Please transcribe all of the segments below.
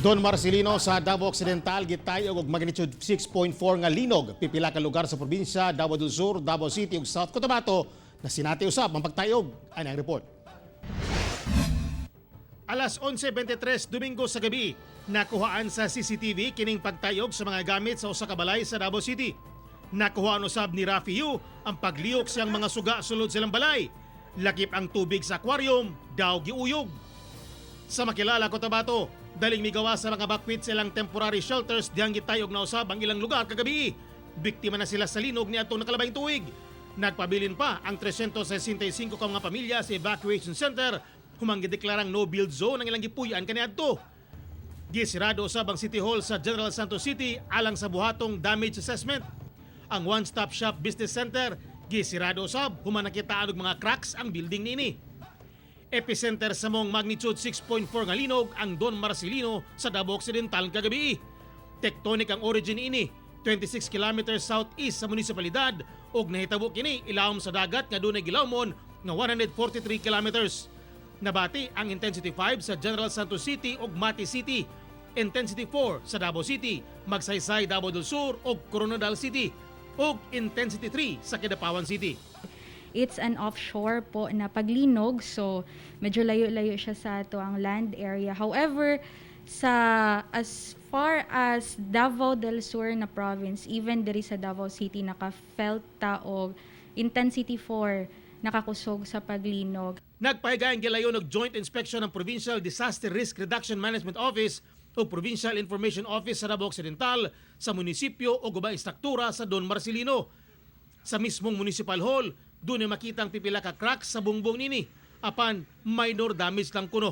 Don Marcelino sa Davao Occidental, Gitay-og og magnitude 6.4 nga Linog. Pipila ka lugar sa probinsya, Davao del Sur, Davao City ug South Cotabato, nasinati usab ang pagtay-og. Ano ang report? Alas 11:23 Domingo sa gabi, nakuhaan sa CCTV kining pagtay-og sa mga gamit sa usa ka balay sa Davao City. Nakuhaan usab ni Rafi Yu ang pagliyok siyang mga suga sulod silang balay. Lakip ang tubig sa aquarium, daw giuyog. Sa makilala Cotabato, daling migawa sa mga bakwit silang temporary shelters diyang gitayog na usab ang ilang lugar kagabi. Biktima na sila sa linog ni atong nakalabing tuig. Nagpabilin pa ang 365 ka mga pamilya sa evacuation center humang gideklarang no-build zone ang ilang gipuy-an kaniadto. Gisirado usab ang City Hall sa General Santos City alang sa buhatong damage assessment. Ang one-stop shop business center gisirado usab human nakitaan og mga cracks ang building nini. Epicenter sa mong magnitude 6.4 nga linog ang Don Marcelino sa Davao Occidental kagabi. Tectonic ang origin ini, 26 kilometers southeast sa munisipalidad ug nahitabo kini ilawom sa dagat nga dunay gilawmon nga 143 kilometers. Nabati ang intensity 5 sa General Santos City ug Mati City, intensity 4 sa Davao City, Magsaysay, Davao del Sur ug Coronadal City ug intensity 3 sa Kidapawan City. It's an offshore po na paglinog, so medyo layo-layo siya sa ato ang land area. However, as far as Davao del Sur na province, even diri sa Davao City naka-felt ta og intensity 4 nakakusog sa paglinog. Nagpahiga ang gilayon og joint inspection ng Provincial Disaster Risk Reduction Management Office o Provincial Information Office sa Davao Occidental sa munisipyo o gubang istruktura sa Don Marcelino. Sa mismong municipal hall, doon ay makita ang pipila ka cracks sa bungbong nini, apan minor damage lang kuno.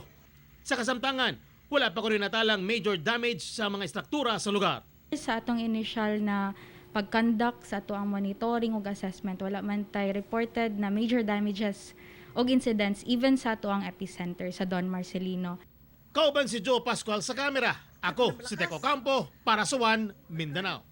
Sa kasamtangan, wala pa ko rin natalang major damage sa mga istruktura sa lugar. Sa atong initial na pag-conduct sa ato ang monitoring ug assessment, wala man tay reported na major damages og incidents even sa ato ang epicenter sa Don Marcelino. Kauban si Joe Pascual sa kamera. Ako si Teco Campo para sa One Mindanao.